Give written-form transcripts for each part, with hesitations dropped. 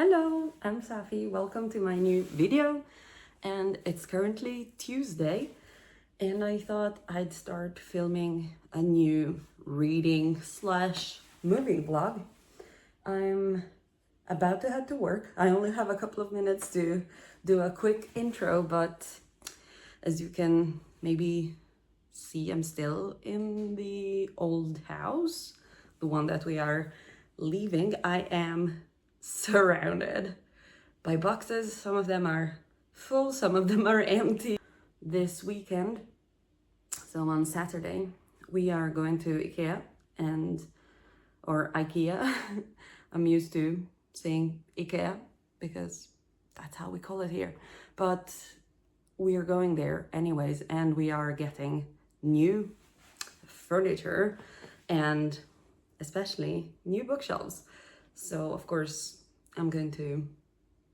Hello, I'm Safi. Welcome to my new video. And it's currently Tuesday, and I thought I'd start filming a new reading slash moving vlog. I'm about to head to work. I only have a couple of minutes to do a quick intro, but as you can maybe see, I'm still in the old house, the one that we are leaving. I am surrounded by boxes. Some of them are full, some of them are empty. This weekend, so on Saturday, we are going to IKEA. I'm used to saying IKEA because that's how we call it here. But we are going there anyways, and we are getting new furniture and especially new bookshelves. So of course I'm going to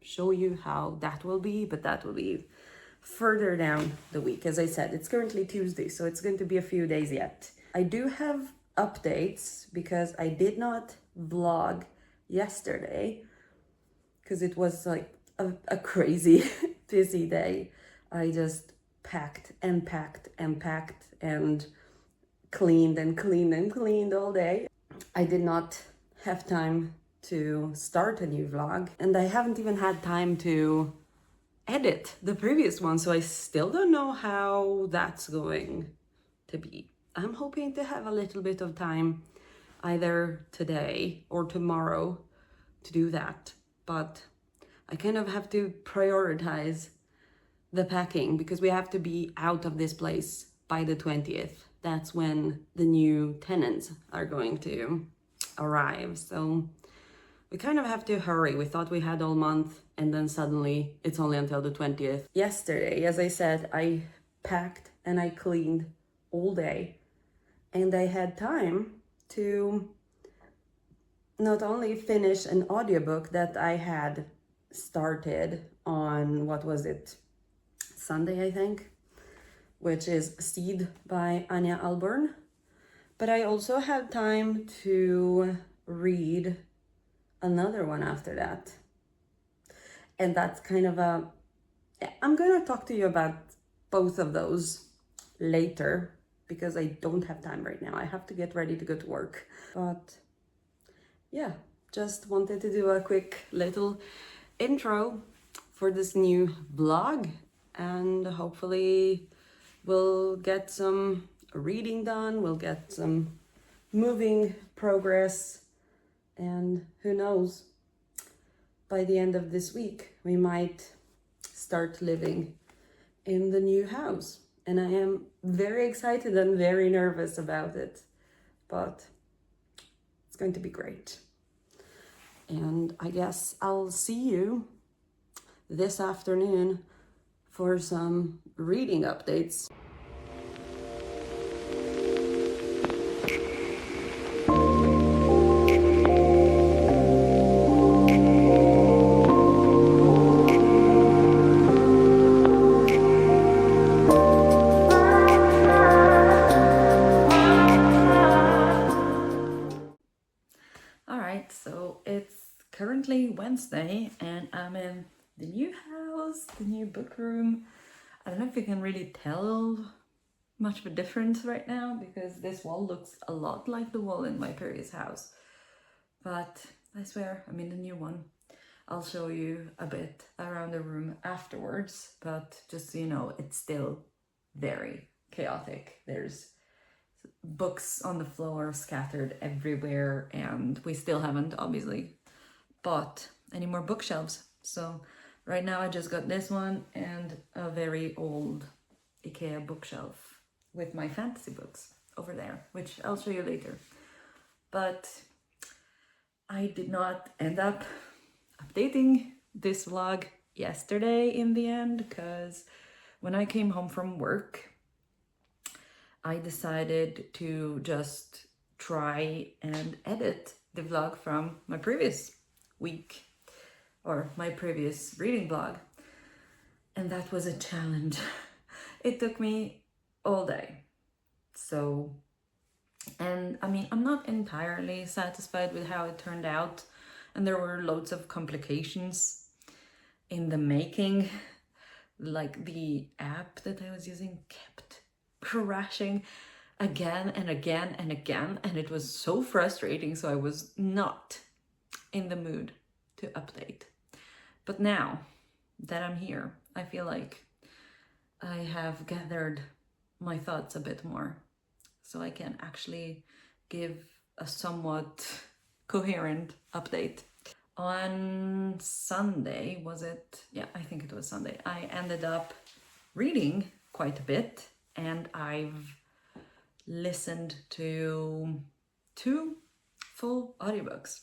show you how that will be, but that will be further down the week. As I said, it's currently Tuesday, so it's going to be a few days yet. I do have updates because I did not vlog yesterday because it was like a crazy busy day. I just packed and packed and packed and cleaned and cleaned and cleaned all day. I did not have time to start a new vlog, and I haven't even had time to edit the previous one, so I still don't know how that's going to be. I'm hoping to have a little bit of time either today or tomorrow to do that, but I kind of have to prioritize the packing because we have to be out of this place by the 20th. That's when the new tenants are going to arrive. So we kind of have to hurry. We thought we had all month, and then suddenly it's only until the 20th. Yesterday, as I said, I packed and I cleaned all day, and I had time to not only finish an audiobook that I had started on, what was it, Sunday, I think, which is Seed by Anya Alborn, but I also had time to read another one after that. And that's kind of I'm going to talk to you about both of those later because I don't have time right now. I have to get ready to go to work. But yeah, just wanted to do a quick little intro for this new vlog, and hopefully we'll get some reading done, we'll get some moving progress, and who knows, by the end of this week we might start living in the new house. And I am very excited and very nervous about it, but it's going to be great. And I guess I'll see you this afternoon for some reading updates. All right, so it's currently Wednesday and I'm in the new house, the new book room. I don't know if you can really tell much of a difference right now because this wall looks a lot like the wall in my previous house. But I swear, I'm in the new one. I'll show you a bit around the room afterwards, but just so you know, it's still very chaotic. There's books on the floor scattered everywhere, and we still haven't obviously bought any more bookshelves. So right now I just got this one and a very old IKEA bookshelf with my fantasy books over there, which I'll show you later. But I did not end up updating this vlog yesterday in the end, because when I came home from work, I decided to just try and edit the vlog from my previous week or my previous reading vlog. And that was a challenge. It took me all day. And I mean, I'm not entirely satisfied with how it turned out. and there were loads of complications in the making. Like the app that I was using kept crashing again and again and again, and it was so frustrating, so I was not in the mood to update. But now that I'm here, I feel like I have gathered my thoughts a bit more, so I can actually give a somewhat coherent update. On Sunday, was it? Yeah, I think it was Sunday. I ended up reading quite a bit, and I've listened to 2 full audiobooks.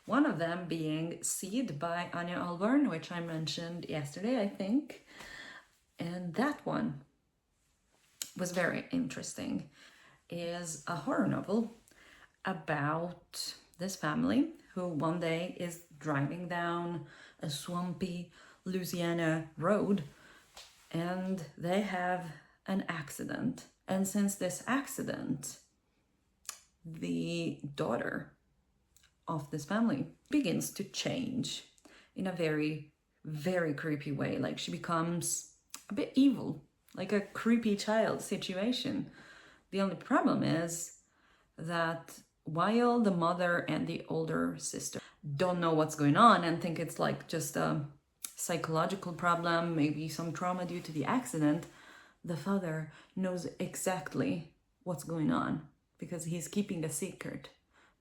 One of them being Seed by Anya Alborn, which I mentioned yesterday, I think. And that one was very interesting. Is a horror novel about this family who one day is driving down a swampy Louisiana road, and they have an accident. And since this accident, the daughter of this family begins to change in a very, very creepy way. Like, she becomes a bit evil, like a creepy child situation. The only problem is that while the mother and the older sister don't know what's going on and think it's like just a psychological problem, maybe some trauma due to the accident, the father knows exactly what's going on because he's keeping a secret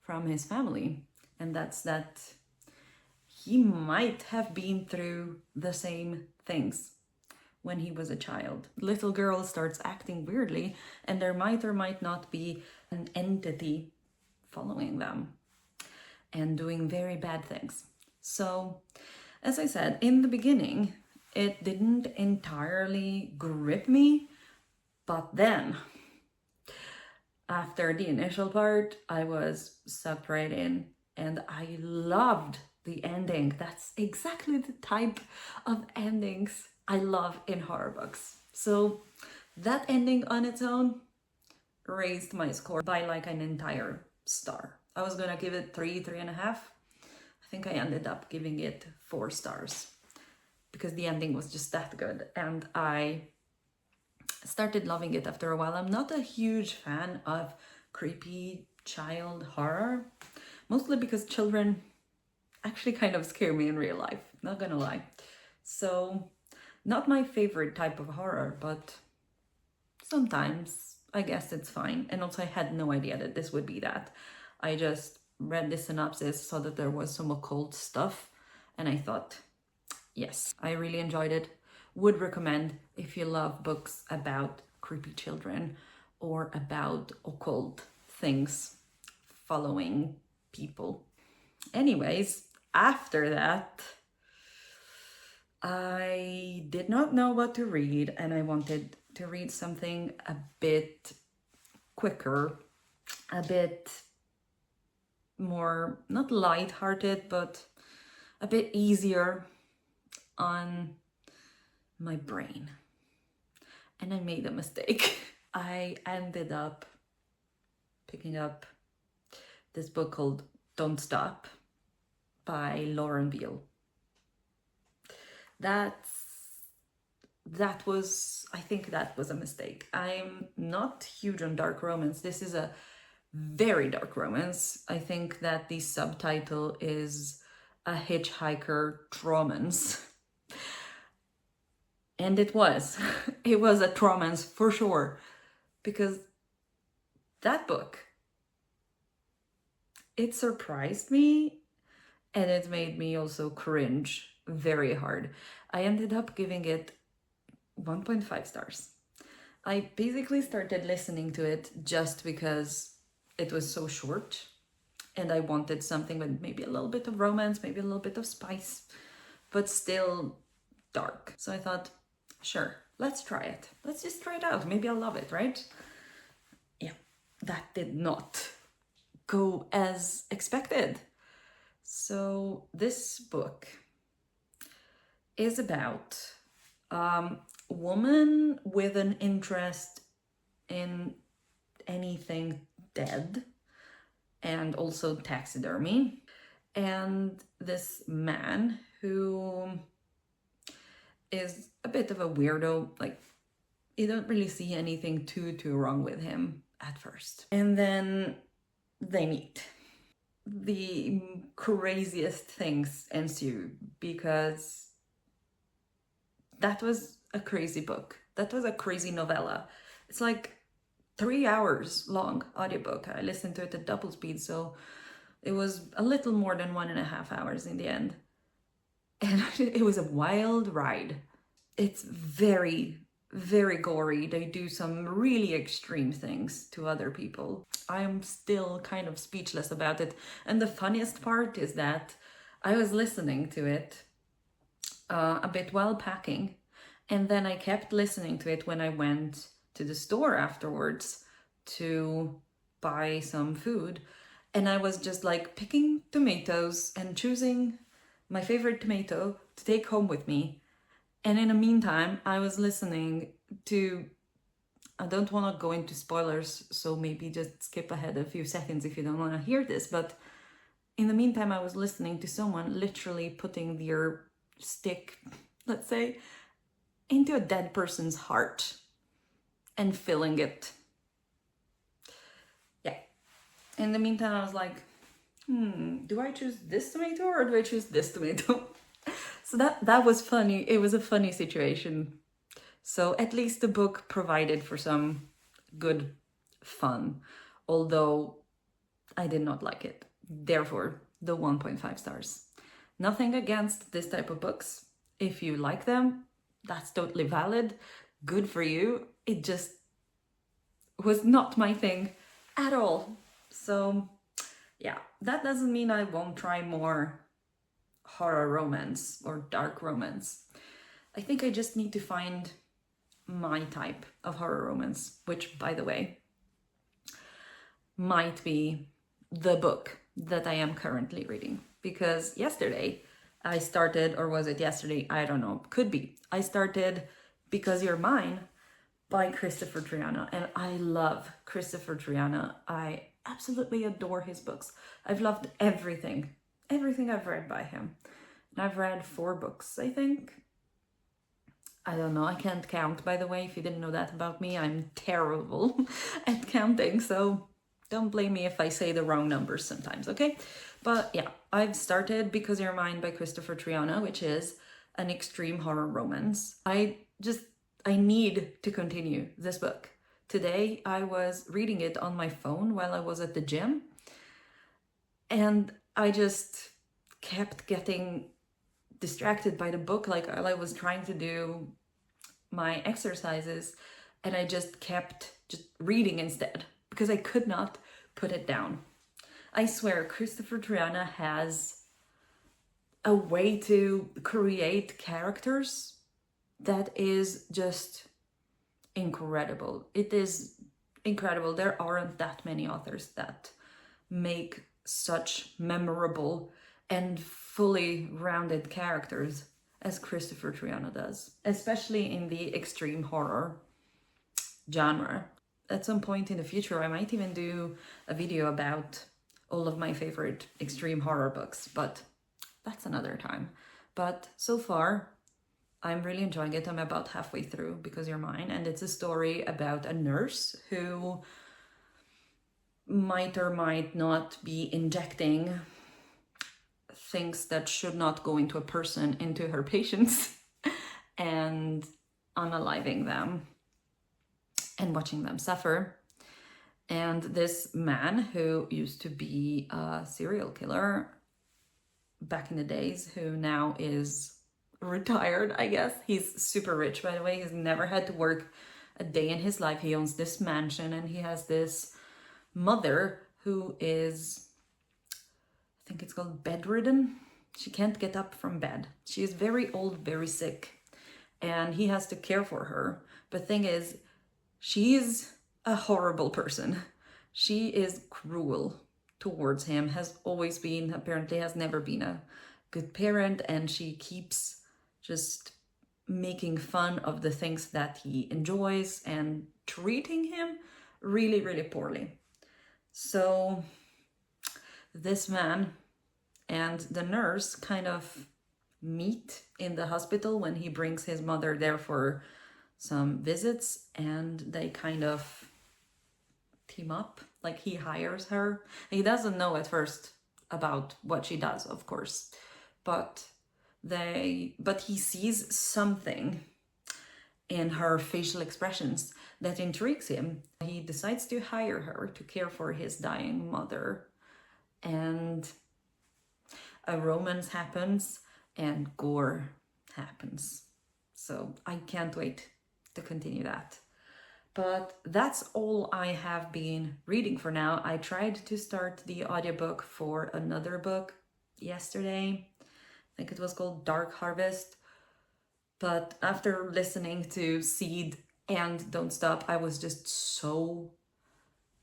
from his family. And that's that he might have been through the same things when he was a child. Little girl starts acting weirdly, and there might or might not be an entity following them and doing very bad things. So, as I said, in the beginning, it didn't entirely grip me, but then after the initial part, I was sucked right in, and I loved the ending. That's exactly the type of endings I love in horror books. So that ending on its own raised my score by like an entire star. I was gonna give it 3.5. I think I ended up giving it 4 stars because the ending was just that good, and I started loving it after a while. I'm not a huge fan of creepy child horror, mostly because children actually kind of scare me in real life, not gonna lie. So, not my favorite type of horror, but sometimes I guess it's fine. And also I had no idea that this would be that. I just read the synopsis, saw that there was some occult stuff, and I thought, yes, I really enjoyed it. Would recommend if you love books about creepy children or about occult things following people. Anyways, after that, I did not know what to read, and I wanted to read something a bit quicker, a bit more, not light-hearted, but a bit easier on my brain. And I made a mistake. I ended up picking up this book called Don't Stop by Lauren Beale. I think that was a mistake. I'm not huge on dark romance. This is a very dark romance. I think that the subtitle is A Hitchhiker Tromance. And it was. It was a tromance for sure. Because that book, it surprised me, and it made me also cringe very hard. I ended up giving it 1.5 stars. I basically started listening to it just because it was so short, and I wanted something with maybe a little bit of romance, maybe a little bit of spice, but still dark. So I thought, sure, let's try it. Let's just try it out. Maybe I'll love it, right? Yeah, that did not go as expected. So this book is about a woman with an interest in anything dead and also taxidermy. And this man who is a bit of a weirdo, like you don't really see anything too wrong with him at first. And then they meet. The craziest things ensue because that was a crazy book. That was a crazy novella. It's like 3 hours long audiobook. I listened to it at double speed, so it was a little more than 1.5 hours in the end. And it was a wild ride. It's very, very gory. They do some really extreme things to other people. I am still kind of speechless about it. And the funniest part is that I was listening to it a bit while packing, and then I kept listening to it when I went to the store afterwards to buy some food. And I was just like picking tomatoes and choosing my favorite tomato to take home with me. And in the meantime, I was listening to, I don't want to go into spoilers, so maybe just skip ahead a few seconds if you don't want to hear this. But in the meantime, I was listening to someone literally putting their stick, let's say, into a dead person's heart and filling it. Yeah. In the meantime, I was like, do I choose this tomato or do I choose this tomato? So that was funny. It was a funny situation. So at least the book provided for some good fun, although I did not like it. Therefore, the 1.5 stars. Nothing against this type of books. If you like them, that's totally valid. Good for you. It just was not my thing at all. So yeah, that doesn't mean I won't try more horror romance or dark romance. I think I just need to find my type of horror romance, which, by the way, might be the book that I am currently reading. Because yesterday I started, or was it yesterday? I don't know, could be. I started Because You're Mine by Christopher Triana, and I love Christopher Triana. I absolutely adore his books. I've loved everything I've read by him. And I've read 4 books, I think. I don't know, I can't count, by the way. If you didn't know that about me, I'm terrible at counting, so don't blame me if I say the wrong numbers sometimes, okay? But yeah, I've started Because You're Mine by Christopher Triana, which is an extreme horror romance. I need to continue this book. Today, I was reading it on my phone while I was at the gym, and I just kept getting distracted by the book, like I was trying to do my exercises, and I just kept reading instead because I could not put it down. I swear, Christopher Triana has a way to create characters that is just incredible. It is incredible. There aren't that many authors that make such memorable and fully rounded characters as Christopher Triana does, especially in the extreme horror genre. At some point in the future, I might even do a video about all of my favorite extreme horror books, but that's another time. But so far, I'm really enjoying it. I'm about halfway through Because You're Mine, and it's a story about a nurse who might or might not be injecting things that should not go into a person into her patients and unaliving them and watching them suffer. And this man who used to be a serial killer back in the days, who now is retired, I guess. He's super rich, by the way. He's never had to work a day in his life. He owns this mansion, and he has this mother who is, I think it's called bedridden. She can't get up from bed. She is very old, very sick, and he has to care for her. But thing is, she's a horrible person. She is cruel towards him, has always been, apparently has never been a good parent, and she keeps just making fun of the things that he enjoys and treating him really, really poorly. So this man and the nurse kind of meet in the hospital when he brings his mother there for some visits, and they kind of team up. Like, he hires her. He doesn't know at first about what she does, of course, but he sees something in her facial expressions that intrigues him. He decides to hire her to care for his dying mother, and a romance happens and gore happens. So I can't wait to continue that. But that's all I have been reading for now. I tried to start the audiobook for another book yesterday. I think it was called Dark Harvest. But after listening to Seed and Don't Stop, I was just so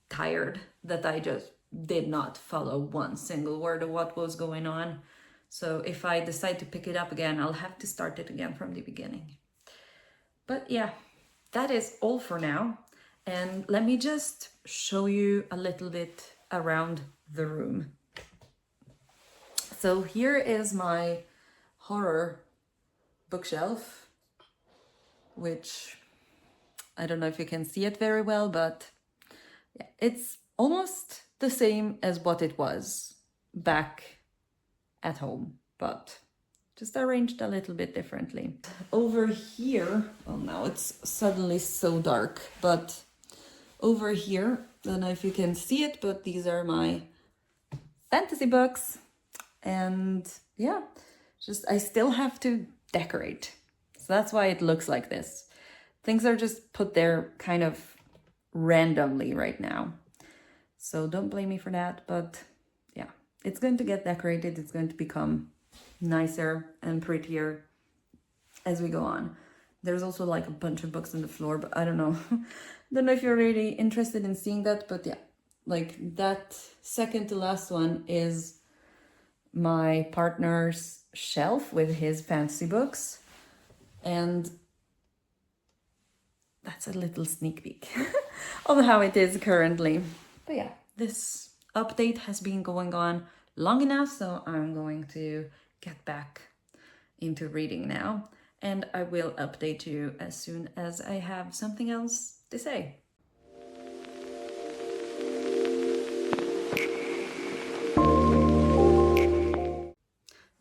tired that I just did not follow one single word of what was going on. So if I decide to pick it up again, I'll have to start it again from the beginning. But yeah, that is all for now. And let me just show you a little bit around the room. So here is my horror bookshelf, which I don't know if you can see it very well, but yeah, it's almost the same as what it was back at home, but just arranged a little bit differently. Over here, well, now it's suddenly so dark, but over here, I don't know if you can see it, but these are my fantasy books. And yeah, just I still have to decorate. So that's why it looks like this. Things are just put there kind of randomly right now. So don't blame me for that, but yeah, it's going to get decorated. It's going to become nicer and prettier as we go on. There's also like a bunch of books on the floor, but I don't know. Don't know if you're really interested in seeing that, but yeah, like that second to last one is my partner's shelf with his fantasy books. And that's a little sneak peek of how it is currently. But yeah, this update has been going on long enough, so I'm going to get back into reading now, and I will update you as soon as I have something else to say.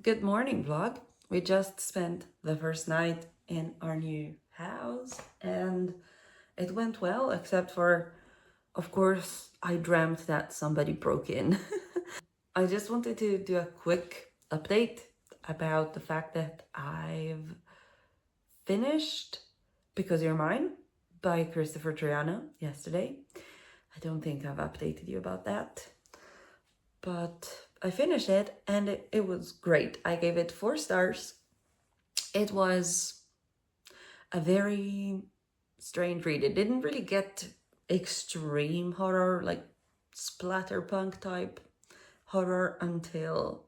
Good morning, vlog. We just spent the first night in our new house and it went well, except for, of course, I dreamt that somebody broke in. I just wanted to do a quick update about the fact that I've finished Because You're Mine by Christopher Triana yesterday. I don't think I've updated you about that, but I finished it and it was great. I gave it 4 stars. It was a very strange read. It didn't really get extreme horror, like splatterpunk type horror until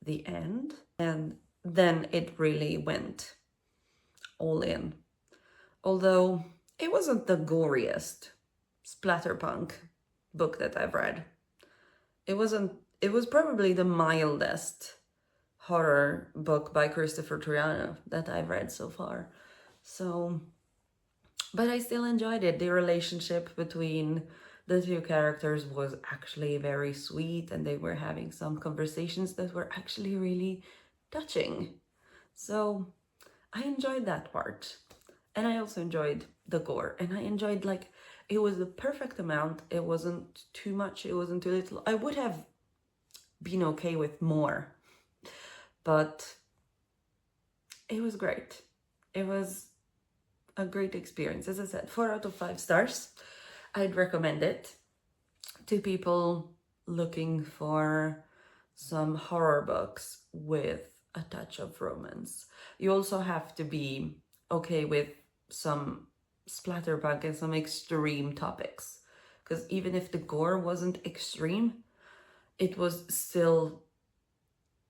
the end. And then it really went all in. Although it wasn't the goriest splatterpunk book that I've read. It was probably the mildest horror book by Christopher Triana that I've read so far. So, but I still enjoyed it. The relationship between the 2 characters was actually very sweet, and they were having some conversations that were actually really touching. So I enjoyed that part. And I also enjoyed the gore, and I enjoyed, like, it was the perfect amount. It wasn't too much, it wasn't too little. I would have been okay with more, but it was great. It was a great experience. As I said, 4 out of 5 stars. I'd recommend it to people looking for some horror books with a touch of romance. You also have to be okay with some splatterpunk and some extreme topics, because even if the gore wasn't extreme, it was still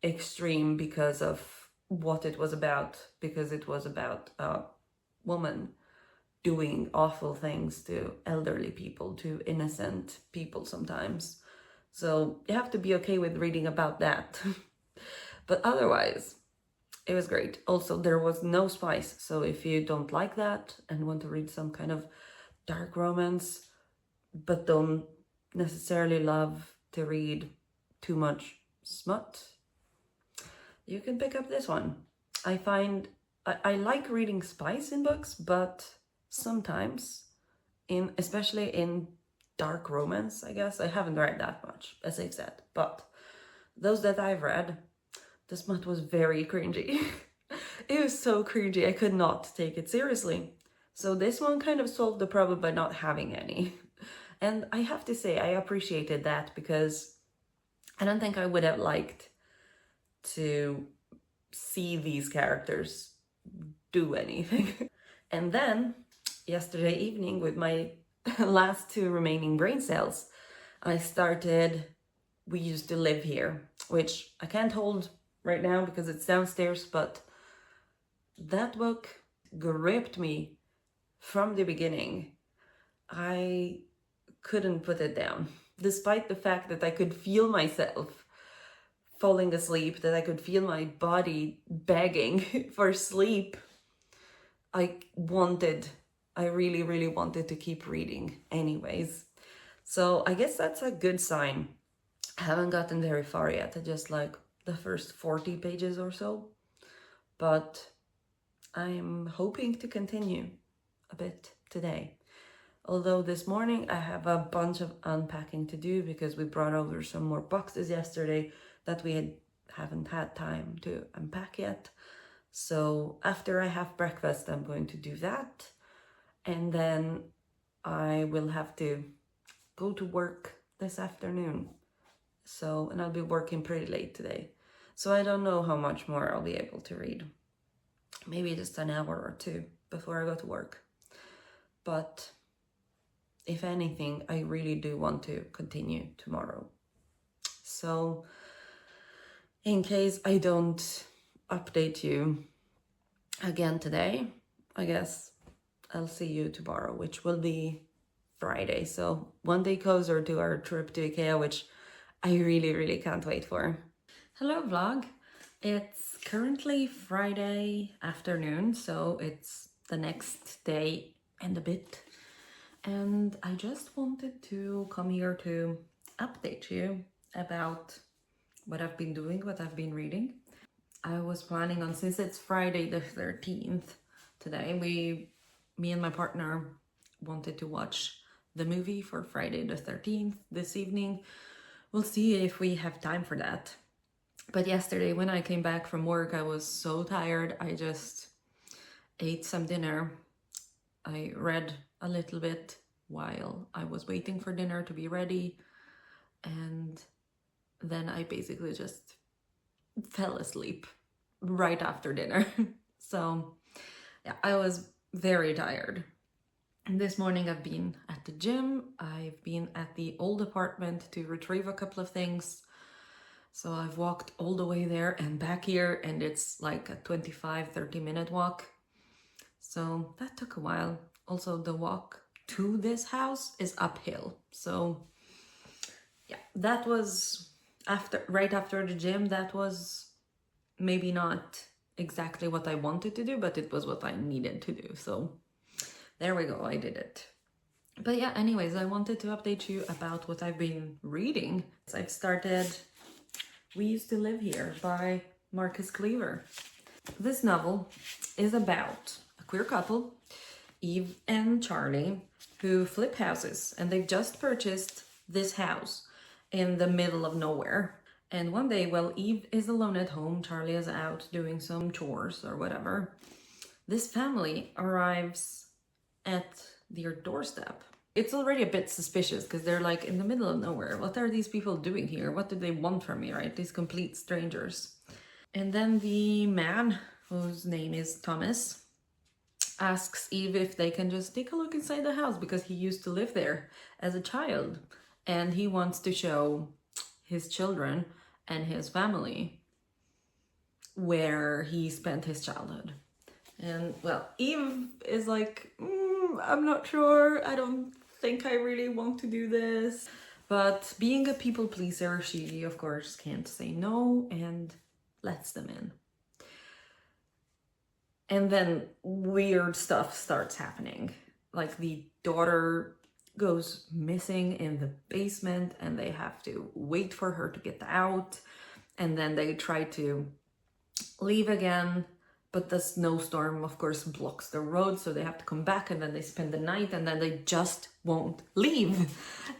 extreme because of what it was about, because it was about a woman doing awful things to elderly people, to innocent people sometimes. So you have to be okay with reading about that. But otherwise, it was great. Also, there was no spice. So if you don't like that and want to read some kind of dark romance, but don't necessarily love to read too much smut, you can pick up this one. I find I like reading spice in books, but sometimes, especially in dark romance, I guess, I haven't read that much, as I've said, but those that I've read, the smut was very cringy. It was so cringy, I could not take it seriously. So this one kind of solved the problem by not having any. And I have to say, I appreciated that, because I don't think I would have liked to see these characters do anything. And then, yesterday evening, with my last 2 remaining brain cells, I started We Used to Live Here, which I can't hold right now because it's downstairs, but that book gripped me from the beginning. I couldn't put it down, despite the fact that I could feel myself falling asleep, that I could feel my body begging for sleep. I really, really wanted to keep reading anyways. So I guess that's a good sign. I haven't gotten very far yet, just like the first 40 pages or so. But I'm hoping to continue a bit today. Although this morning I have a bunch of unpacking to do because we brought over some more boxes yesterday that we haven't had time to unpack yet. So after I have breakfast, I'm going to do that. And then I will have to go to work this afternoon. So, and I'll be working pretty late today. So I don't know how much more I'll be able to read. Maybe just an hour or 2 before I go to work. But if anything, I really do want to continue tomorrow. So in case I don't update you again today, I guess I'll see you tomorrow, which will be Friday. So one day closer to our trip to IKEA, which I really, really can't wait for. Hello vlog. It's currently Friday afternoon, so it's the next day and a bit. And I just wanted to come here to update you about what I've been doing, what I've been reading. I was planning on, since it's Friday the 13th today, me and my partner wanted to watch the movie for Friday the 13th this evening. We'll see if we have time for that. But yesterday when I came back from work, I was so tired. I just ate some dinner. I read a little bit while I was waiting for dinner to be ready. And then I basically just fell asleep right after dinner. So yeah, I was very tired. And this morning I've been at the gym. I've been at the old apartment to retrieve a couple of things. So I've walked all the way there and back here, and it's like a 25-30 minute walk. So that took a while. Also, the walk to this house is uphill. So yeah, that was right after the gym. That was maybe not exactly what I wanted to do, but it was what I needed to do. So there we go, I did it. But yeah, anyways, I wanted to update you about what I've been reading. I've started We Used to Live Here by Marcus Cleaver. This novel is about a queer couple, Eve and Charlie, who flip houses, and they've just purchased this house in the middle of nowhere. And one day, while Eve is alone at home, Charlie is out doing some chores or whatever, this family arrives at their doorstep. It's already a bit suspicious because they're like in the middle of nowhere. What are these people doing here? What do they want from me, right? These complete strangers. And then the man, whose name is Thomas, asks Eve if they can just take a look inside the house because he used to live there as a child. And he wants to show his children and his family where he spent his childhood. And well, Eve is like, I'm not sure. I don't think I really want to do this. But being a people pleaser, she of course can't say no. And lets them in. And then weird stuff starts happening. Like the daughter goes missing in the basement and they have to wait for her to get out. And then they try to leave again, but the snowstorm, of course, blocks the road. So they have to come back, and then they spend the night, and then they just won't leave.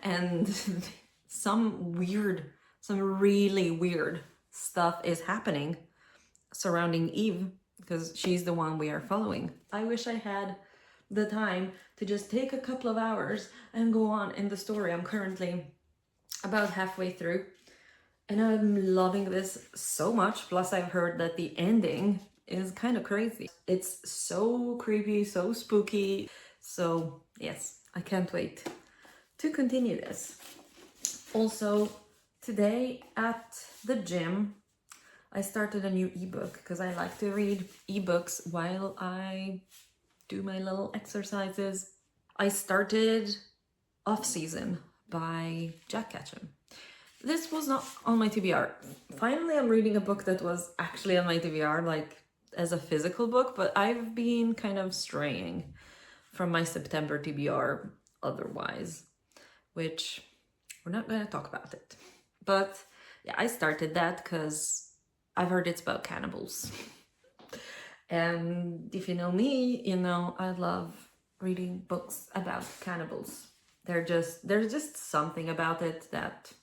And some really weird stuff is happening surrounding Eve, because she's the one we are following. I wish I had the time to just take a couple of hours and go on in the story. I'm currently about halfway through and I'm loving this so much. Plus I've heard that the ending is kind of crazy. It's so creepy, so spooky. So yes, I can't wait to continue this. Also, today at the gym, I started a new ebook because I like to read ebooks while I do my little exercises. I started Off Season by Jack Ketchum. This was not on my TBR. Finally, I'm reading a book that was actually on my TBR, like as a physical book, but I've been kind of straying from my September TBR otherwise, which we're not going to talk about it. But yeah, I started that because I've heard it's about cannibals. And if you know me, you know I love reading books about cannibals. There's just something about it that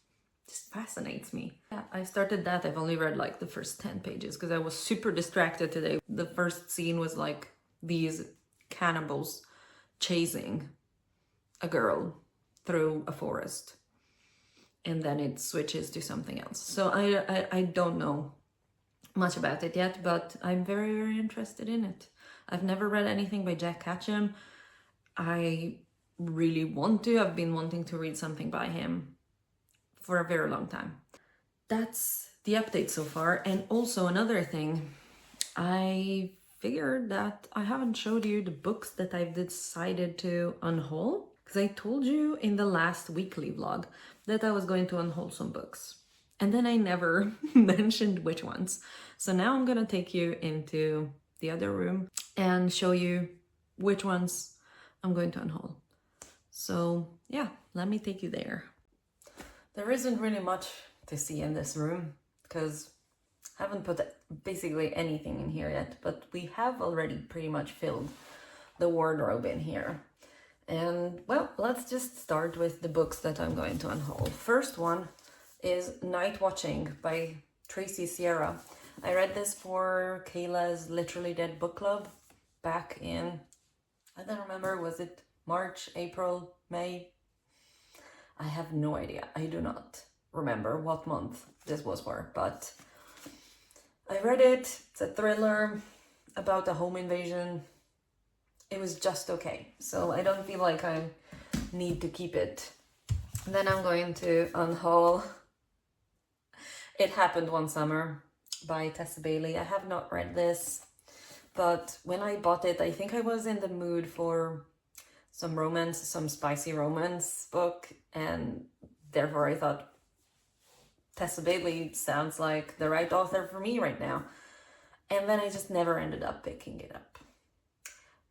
just fascinates me. Yeah, I started that. I've only read like the first 10 pages because I was super distracted today. The first scene was like these cannibals chasing a girl through a forest, and then it switches to something else. So I don't know much about it yet, but I'm very, very interested in it. I've never read anything by Jack Ketchum. I really want to. I've been wanting to read something by him for a very long time. That's the update so far. And also another thing, I figured that I haven't showed you the books that I've decided to unhaul, because I told you in the last weekly vlog that I was going to unhaul some books. And then I never mentioned which ones. So now I'm gonna take you into the other room and show you which ones I'm going to unhaul. So yeah, let me take you there. There isn't really much to see in this room because I haven't put basically anything in here yet, but we have already pretty much filled the wardrobe in here. And well, let's just start with the books that I'm going to unhaul. First one is Night Watching by Tracy Sierra. I read this for Kayla's Literally Dead book club back in, I don't remember, was it March, April, May? I have no idea. I do not remember what month this was for, but I read it. It's a thriller about a home invasion. It was just okay. So I don't feel like I need to keep it. And then I'm going to unhaul It Happened One Summer by Tessa Bailey. I have not read this, but when I bought it, I think I was in the mood for some romance, some spicy romance book, and therefore I thought Tessa Bailey sounds like the right author for me right now. And then I just never ended up picking it up.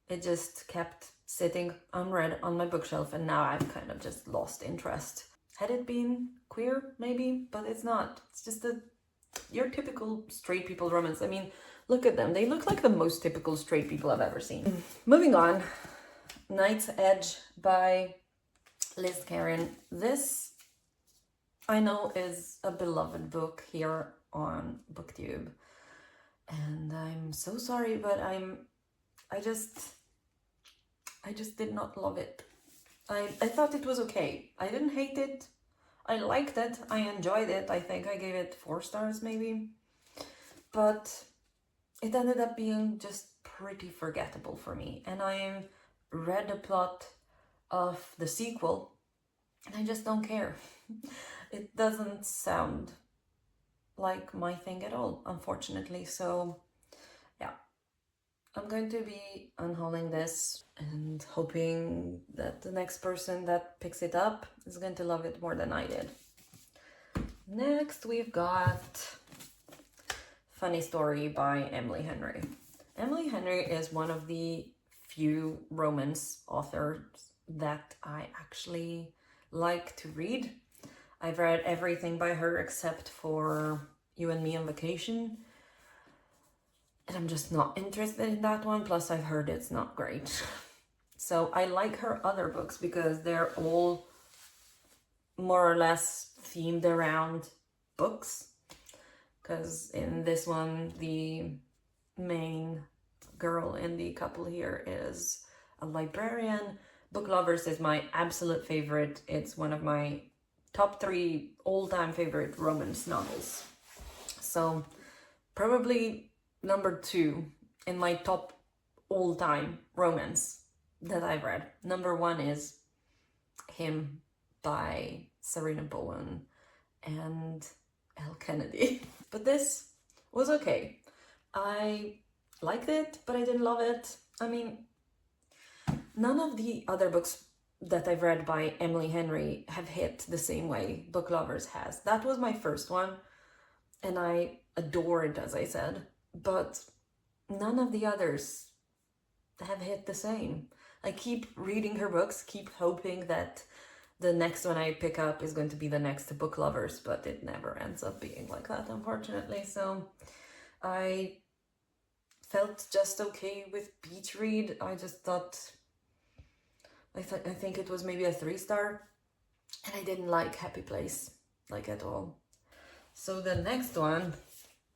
It just kept sitting unread on my bookshelf, and now I've kind of just lost interest. Had it been queer, maybe, but it's not. It's just your typical straight people romance. I mean, look at them. They look like the most typical straight people I've ever seen. Moving on. Night's Edge by Liz Karen. This, I know, is a beloved book here on BookTube. And I'm so sorry, but I just did not love it. I thought it was okay. I didn't hate it. I liked it. I enjoyed it. I think I gave it 4 stars maybe. But it ended up being just pretty forgettable for me. And I read the plot of the sequel and I just don't care. It doesn't sound like my thing at all, unfortunately. So yeah, I'm going to be unhauling this and hoping that the next person that picks it up is going to love it more than I did. Next we've got funny story by Emily Henry. Emily Henry is one of the few romance authors that I actually like to read. I've read everything by her except for You and Me on Vacation. And I'm just not interested in that one. Plus, I've heard it's not great. So I like her other books because they're all more or less themed around books. Because in this one, the main girl in the couple here is a librarian. Book Lovers is my absolute favorite. It's one of my top 3 all-time favorite romance novels. So probably number 2 in my top all-time romance that I've read. Number 1 is Him by Serena Bowen and Elle Kennedy. But this was okay. I liked it, but I didn't love it. I mean, none of the other books that I've read by Emily Henry have hit the same way Book Lovers has. That was my first one, and I adore it, as I said, but none of the others have hit the same. I keep reading her books, keep hoping that the next one I pick up is going to be the next Book Lovers, but it never ends up being like that, unfortunately. So I felt just okay with Beach Read. I just thought, I think it was maybe a 3-star, and I didn't like Happy Place, like at all. So the next one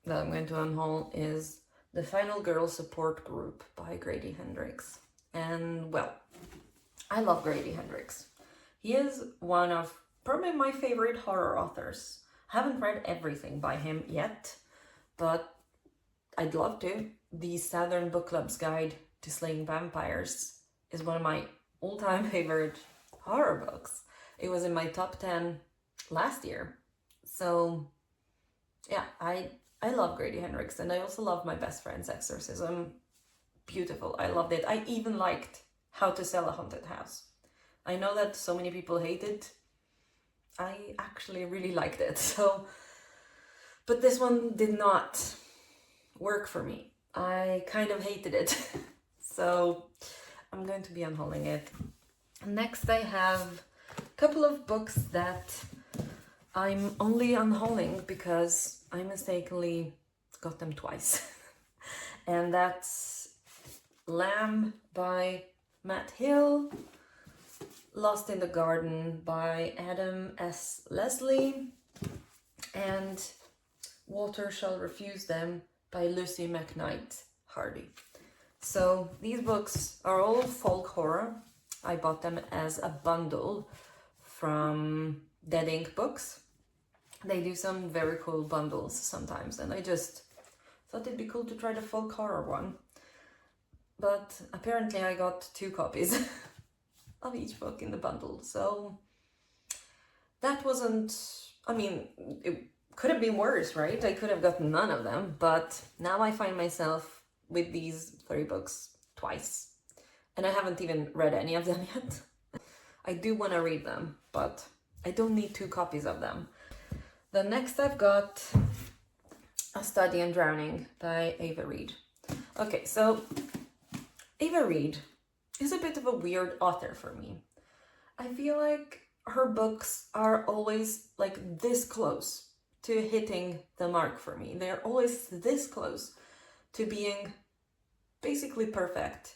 that I'm going to unhaul is The Final Girl Support Group by Grady Hendrix. And well, I love Grady Hendrix. He is one of probably my favorite horror authors. I haven't read everything by him yet, but I'd love to. The Southern Book Club's Guide to Slaying Vampires is one of my all-time favorite horror books. It was in my top 10 last year. So yeah, I love Grady Hendrix, and I also love My Best Friend's Exorcism. Beautiful. I loved it. I even liked How to Sell a Haunted House. I know that so many people hate it. I actually really liked it. So, but this one did not work for me. I kind of hated it. So I'm going to be unhauling it. Next, I have a couple of books that I'm only unhauling because I mistakenly got them twice. And that's Lamb by Matt Hill, Lost in the Garden by Adam S. Leslie, and Water Shall Refuse Them by Lucy McKnight Hardy. So these books are all folk horror. I bought them as a bundle from Dead Ink Books. They do some very cool bundles sometimes, and I just thought it'd be cool to try the folk horror one. But apparently I got 2 copies of each book in the bundle, so that wasn't, I mean, it could have been worse, right? I could have gotten none of them, but now I find myself with these 3 books twice, and I haven't even read any of them yet. I do want to read them, but I don't need 2 copies of them. The next I've got A Study in Drowning by Ava Reid. Okay, so Ava Reid is a bit of a weird author for me. I feel like her books are always like this close to hitting the mark for me. They're always this close to being basically perfect.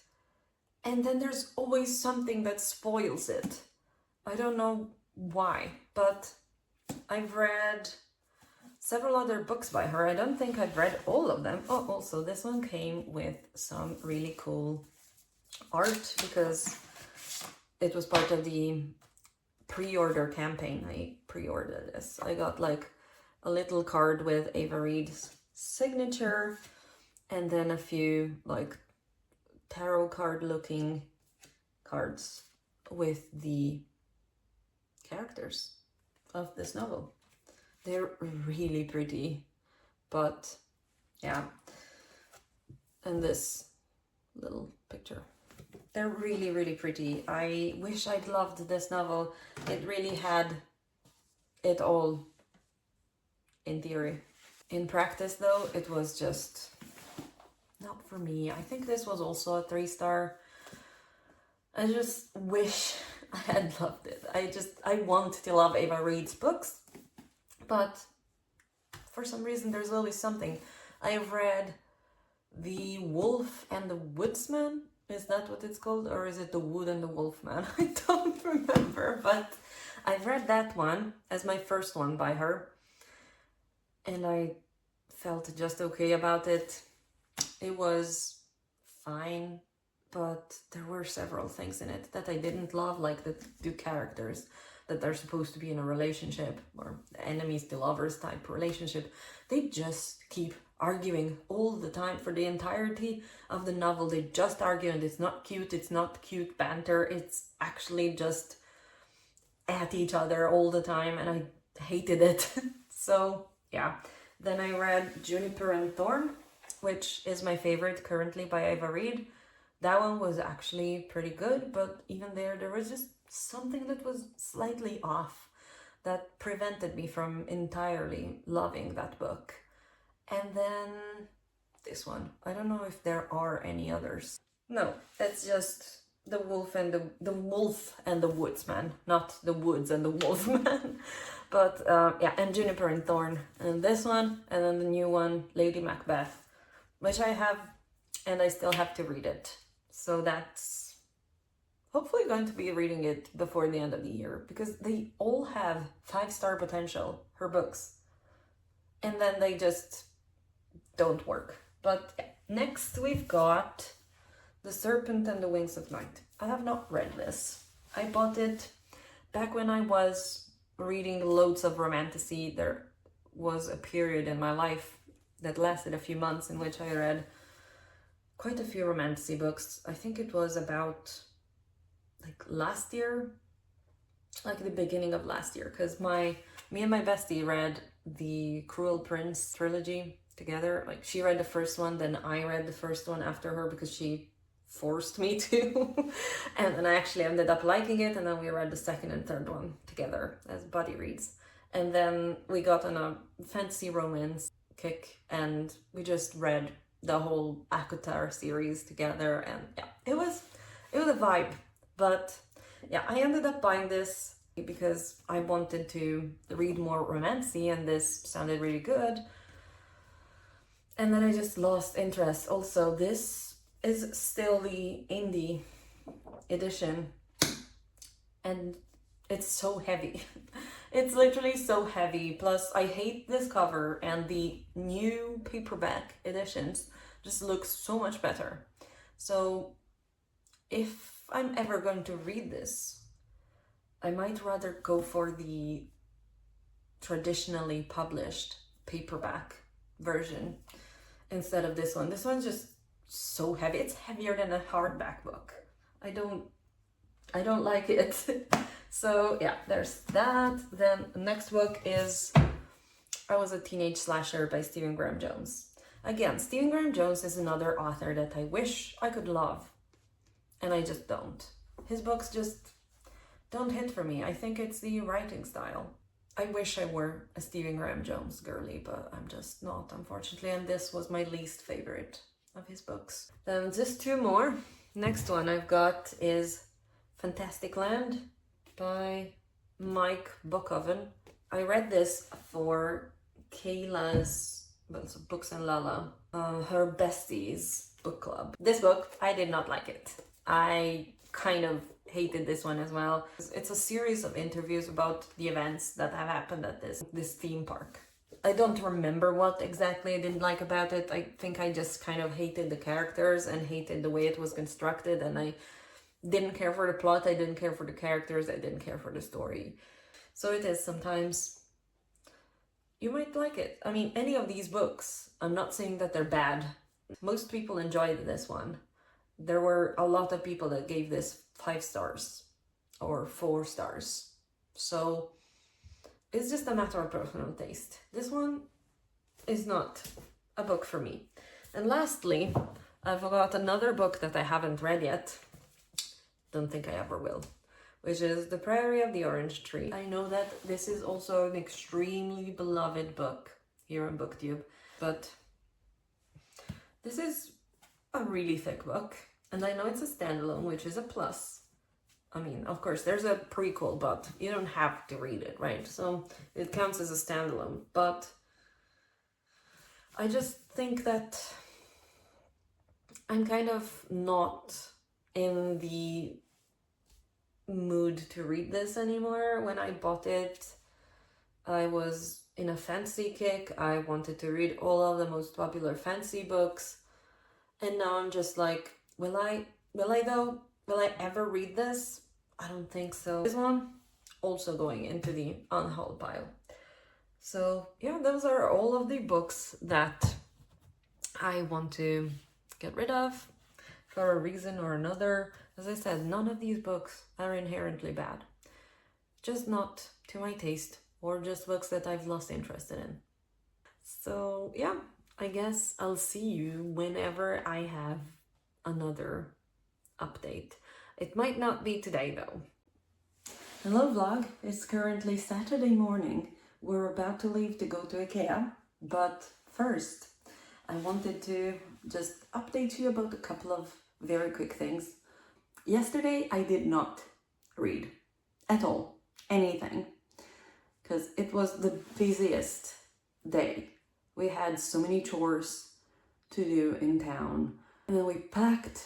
And then there's always something that spoils it. I don't know why, but I've read several other books by her. I don't think I've read all of them. Oh, also this one came with some really cool art because it was part of the pre-order campaign. I pre-ordered this. I got like a little card with Ava Reid's signature and then a few like tarot card looking cards with the characters of this novel. They're really pretty, but yeah. And this little picture. They're really, really pretty. I wish I'd loved this novel. It really had it all in theory. In practice though, it was just not for me. I think this was also a 3-star. I just wish I had loved it. I want to love Ava Reid's books, but for some reason there's always something. I've read The Wolf and the Woodsman. Is that what it's called? Or is it The Wood and the Wolfman? I don't remember, but I've read that one as my first one by her. And I felt just okay about it. It was fine, but there were several things in it that I didn't love, like the two characters that are supposed to be in a relationship or enemies to lovers type relationship. They just keep arguing all the time for the entirety of the novel. They just argue, and it's not cute banter. It's actually just at each other all the time, and I hated it. So yeah. Then I read Juniper and Thorn, which is my favorite currently by Ava Reid. That one was actually pretty good, but even there was just something that was slightly off that prevented me from entirely loving that book. And then this one. I don't know if there are any others. No, it's just the wolf and the woodsman, not the woods and the wolfman. But yeah, and Juniper and Thorn, and this one, and then the new one, Lady Macbeth, which I have, and I still have to read it. So that's hopefully going to be reading it before the end of the year, because they all have 5-star potential, her books. And then they just don't work. But yeah. Next we've got The Serpent and the Wings of Night. I have not read this. I bought it back when I was reading loads of romantasy. There was a period in my life that lasted a few months in which I read quite a few romantasy books. I think it was about like last year, like the beginning of last year, because me and my bestie read the Cruel Prince trilogy together. Like she read the first one, then I read the first one after her because she forced me to. And then I actually ended up liking it, and then we read the second and third one together as buddy reads. And then we got on a fantasy romance kick, and we just read the whole Akatar series together, and yeah, it was a vibe. But yeah, I ended up buying this because I wanted to read more romantasy, and this sounded really good. And then I just lost interest. Also, this is still the indie edition, and it's so heavy. It's literally so heavy. Plus, I hate this cover, and the new paperback editions just look so much better. So if I'm ever going to read this, I might rather go for the traditionally published paperback version instead of this one. This one's just so heavy. It's heavier than a hardback book. I don't like it. So yeah, there's that. Then the next book is I Was a Teenage Slasher by Stephen Graham Jones. Again, Stephen Graham Jones is another author that I wish I could love, and I just don't. His books just don't hit for me. I think it's the writing style. I wish I were a Stephen Graham Jones girly, but I'm just not, unfortunately, and this was my least favorite of his books. Then just two more. Next one I've got is Fantastic Land by Mike Bookoven. I read this for Kayla's Books and Lala, her besties book club. This book, I did not like it. I kind of hated this one as well. It's a series of interviews about the events that have happened at this theme park. I don't remember what exactly I didn't like about it. I think I just kind of hated the characters and hated the way it was constructed, and I didn't care for the plot, I didn't care for the characters, I didn't care for the story. So it is sometimes. You might like it. I mean, any of these books, I'm not saying that they're bad. Most people enjoyed this one. There were a lot of people that gave this 5 stars or 4 stars. So it's just a matter of personal taste. This one is not a book for me. And lastly, I've got another book that I haven't read yet. Don't think I ever will. Which is The Prairie of the Orange Tree. I know that this is also an extremely beloved book here on BookTube. But this is a really thick book, and I know it's a standalone, which is a plus. I mean, of course, there's a prequel, but you don't have to read it, right? So it counts as a standalone. But I just think that I'm kind of not in the mood to read this anymore. When I bought it, I was in a fantasy kick. I wanted to read all of the most popular fantasy books. And now I'm just like, will I though? Will I ever read this? I don't think so. This one also going into the unhaul pile. So yeah, those are all of the books that I want to get rid of for a reason or another. As I said, none of these books are inherently bad. Just not to my taste, or just books that I've lost interest in. So yeah, I guess I'll see you whenever I have another update. It might not be today though. Hello vlog, it's currently Saturday morning. We're about to leave to go to IKEA, but first I wanted to just update you about a couple of very quick things. Yesterday I did not read at all, anything, because it was the busiest day. We had so many chores to do in town, and then we packed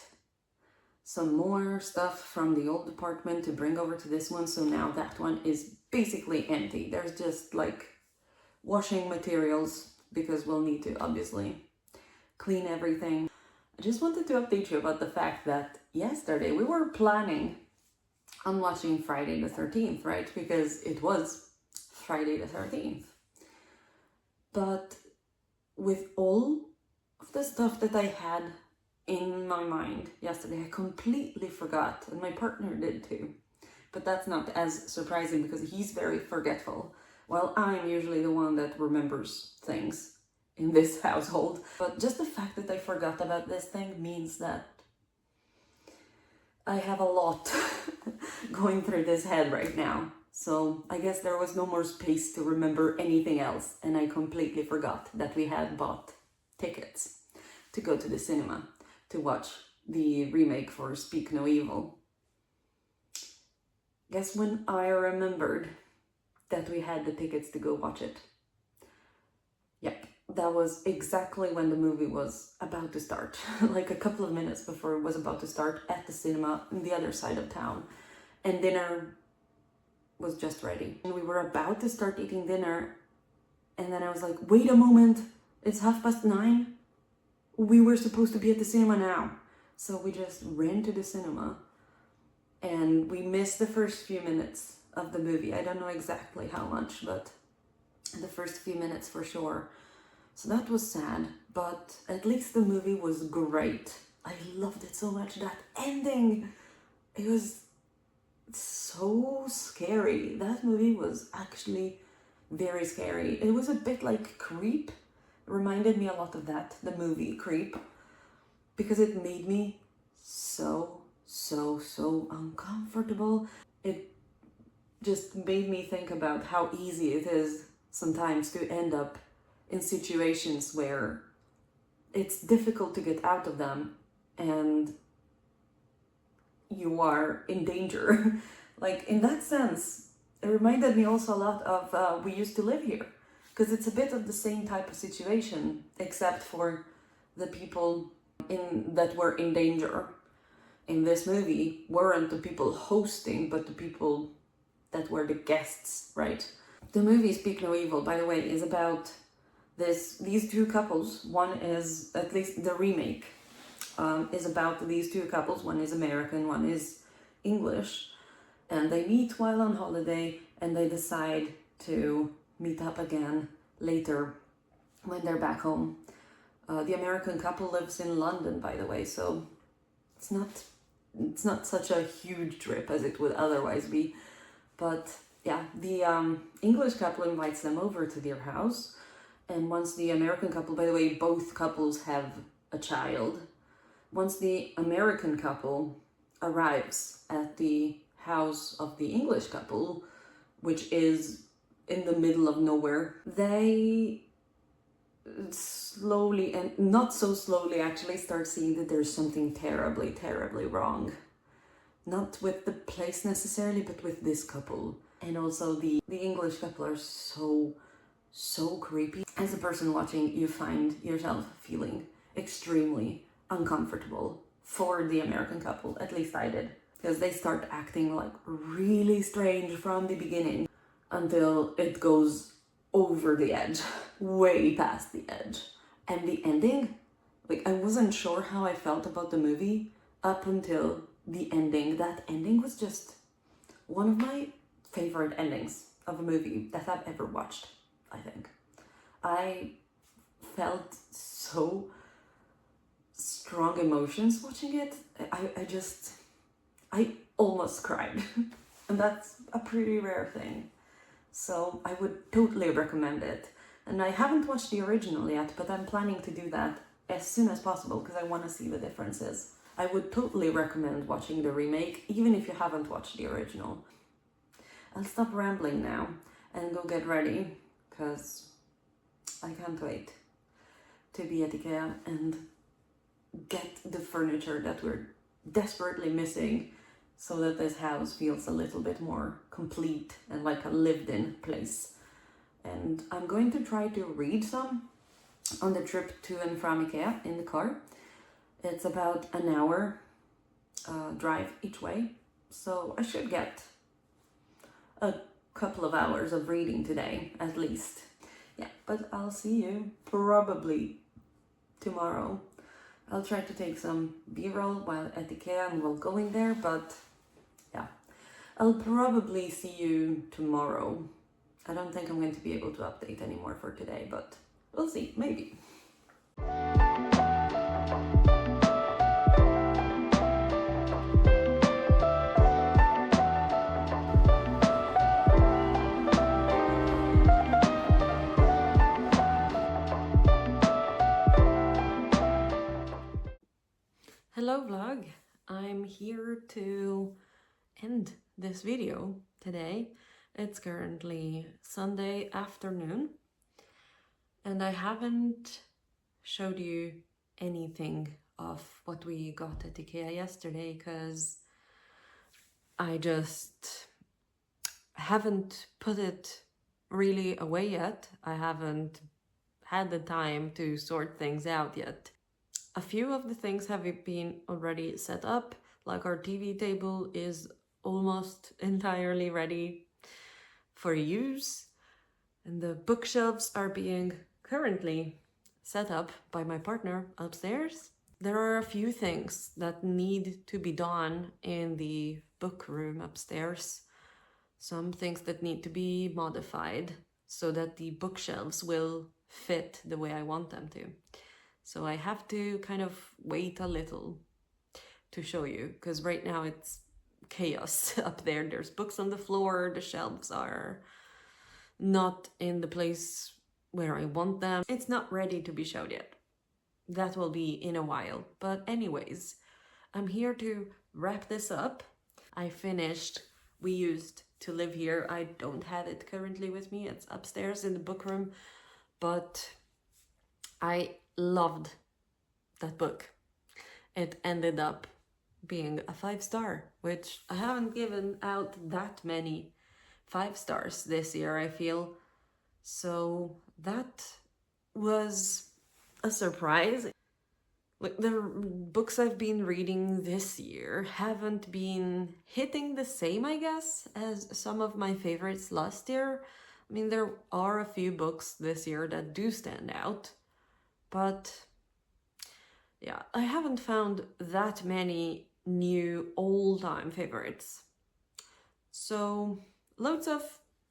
some more stuff from the old apartment to bring over to this one, so now that one is basically empty. There's just like washing materials because we'll need to obviously clean everything. I just wanted to update you about the fact that yesterday we were planning on watching Friday the 13th, right? Because it was Friday the 13th. But with all of the stuff that I had in my mind yesterday, I completely forgot, and my partner did too. But that's not as surprising because he's very forgetful, while I'm usually the one that remembers things in this household. But just the fact that I forgot about this thing means that I have a lot going through this head right now. So I guess there was no more space to remember anything else, and I completely forgot that we had bought tickets to go to the cinema to watch the remake for Speak No Evil. Guess when I remembered that we had the tickets to go watch it? Yep, that was exactly when the movie was about to start. Like a couple of minutes before it was about to start at the cinema on the other side of town. And dinner was just ready. And we were about to start eating dinner, and then I was like, wait a moment, it's 9:30. We were supposed to be at the cinema now. So we just ran to the cinema, and we missed the first few minutes of the movie. I don't know exactly how much, but the first few minutes for sure. So that was sad, but at least the movie was great. I loved it so much. That ending, it was so scary. That movie was actually very scary. It was a bit like Creep. It reminded me a lot of that, the movie Creep, because it made me so uncomfortable. It just made me think about how easy it is sometimes to end up in situations where it's difficult to get out of them and you are in danger. Like in that sense, it reminded me also a lot of We Used to Live Here, because it's a bit of the same type of situation, except for the people that were in danger in this movie weren't the people hosting, but the people that were the guests, right? The movie Speak No Evil, by the way, is about these two couples. One is, at least the remake, is about these two couples. One is American, one is English, and they meet while on holiday, and they decide to meet up again later when they're back home. The American couple lives in London, by the way, so it's not such a huge trip as it would otherwise be. But yeah, the English couple invites them over to their house, and once the American couple, by the way, both couples have a child. Once the American couple arrives at the house of the English couple, which is in the middle of nowhere, they slowly, and not so slowly actually, start seeing that there's something terribly, terribly wrong. Not with the place necessarily, but with this couple. And also the English couple are so creepy. As a person watching, you find yourself feeling extremely uncomfortable for the American couple. At least I did. Because they start acting like really strange from the beginning until it goes over the edge, way past the edge. And the ending, like, I wasn't sure how I felt about the movie up until the ending. That ending was just one of my favorite endings of a movie that I've ever watched, I think. I felt so strong emotions watching it. I almost cried. And that's a pretty rare thing. So I would totally recommend it. And I haven't watched the original yet, but I'm planning to do that as soon as possible because I want to see the differences. I would totally recommend watching the remake, even if you haven't watched the original. I'll stop rambling now and go get ready because I can't wait to be at IKEA and get the furniture that we're desperately missing so that this house feels a little bit more complete and like a lived-in place. And I'm going to try to read some on the trip to and from IKEA in the car. It's about an hour drive each way, so I should get a couple of hours of reading today, at least. Yeah, but I'll see you probably tomorrow. I'll try to take some B-roll while at IKEA and while going there, but yeah, I'll probably see you tomorrow. I don't think I'm going to be able to update anymore for today, but we'll see, maybe. Hello vlog, I'm here to end this video today. It's currently Sunday afternoon and I haven't showed you anything of what we got at IKEA yesterday because I just haven't put it really away yet. I haven't had the time to sort things out yet. A few of the things have been already set up, like our TV table is almost entirely ready for use, and the bookshelves are being currently set up by my partner upstairs. There are a few things that need to be done in the book room upstairs. Some things that need to be modified so that the bookshelves will fit the way I want them to. So I have to kind of wait a little to show you, because right now it's chaos up there. There's books on the floor, the shelves are not in the place where I want them. It's not ready to be showed yet. That will be in a while. But anyways, I'm here to wrap this up. I finished We Used to Live Here. I don't have it currently with me. It's upstairs in the book room, but I loved that book. It ended up being a 5-star, which I haven't given out that many 5 stars this year, I feel. So that was a surprise. Like, the books I've been reading this year haven't been hitting the same, I guess, as some of my favorites last year. I mean, there are a few books this year that do stand out, but yeah, I haven't found that many new all-time favorites. So loads of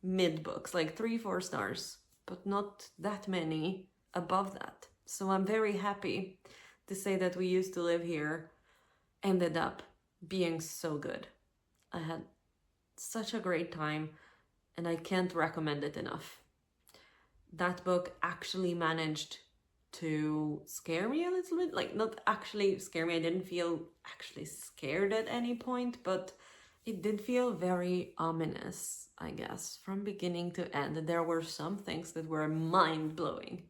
mid books, like 3-4 stars, but not that many above that. So I'm very happy to say that We Used to Live Here ended up being so good. I had such a great time and I can't recommend it enough. That book actually managed to scare me a little bit. Like, not actually scare me, I didn't feel actually scared at any point, but it did feel very ominous, I guess, from beginning to end. There were some things that were mind-blowing,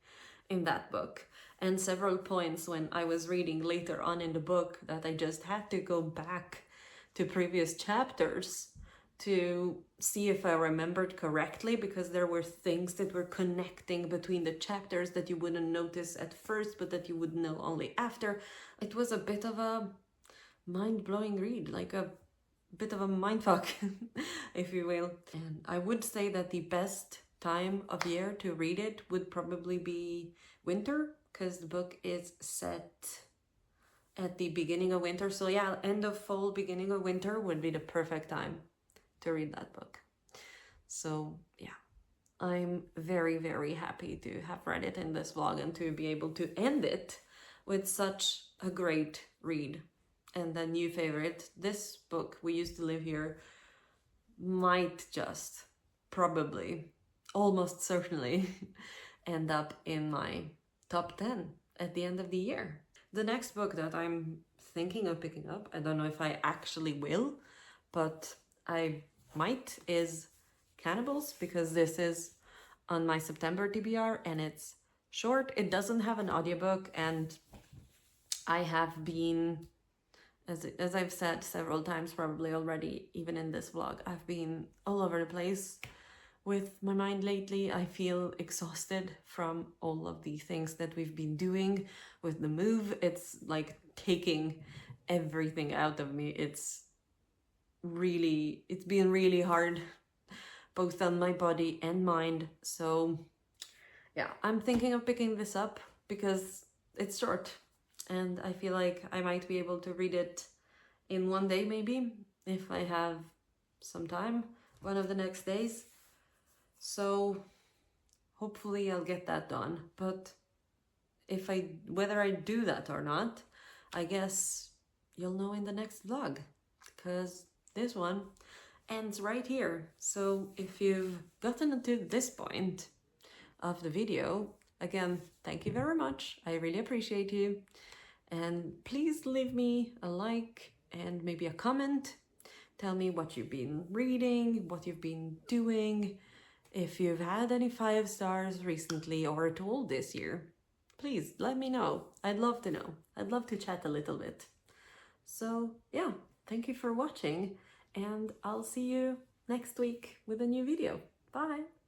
in that book, and several points when I was reading later on in the book that I just had to go back to previous chapters to see if I remembered correctly, because there were things that were connecting between the chapters that you wouldn't notice at first, but that you would know only after. It was a bit of a mind-blowing read, like a bit of a mindfuck, if you will. And I would say that the best time of year to read it would probably be winter, because the book is set at the beginning of winter. So yeah, end of fall, beginning of winter would be the perfect time to read that book. So yeah, I'm very, very happy to have read it in this vlog and to be able to end it with such a great read. And the new favorite, this book, We Used to Live Here, might just, probably, almost certainly end up in my top 10 at the end of the year. The next book that I'm thinking of picking up, I don't know if I actually will, but I might, is Cannibals, because this is on my September TBR and it's short. It doesn't have an audiobook, and I have been, as I've said several times probably already, even in this vlog, I've been all over the place with my mind lately. I feel exhausted from all of the things that we've been doing with the move. It's like taking everything out of me. It's been really hard, both on my body and mind. So yeah, I'm thinking of picking this up because it's short and I feel like I might be able to read it in one day, maybe, if I have some time one of the next days. So hopefully I'll get that done. But whether I do that or not, I guess you'll know in the next vlog, because this one ends right here. So if you've gotten to this point of the video, again, thank you very much. I really appreciate you. And please leave me a like and maybe a comment. Tell me what you've been reading, what you've been doing. If you've had any 5 stars recently or at all this year, please let me know. I'd love to know. I'd love to chat a little bit. So yeah, thank you for watching, and I'll see you next week with a new video. Bye!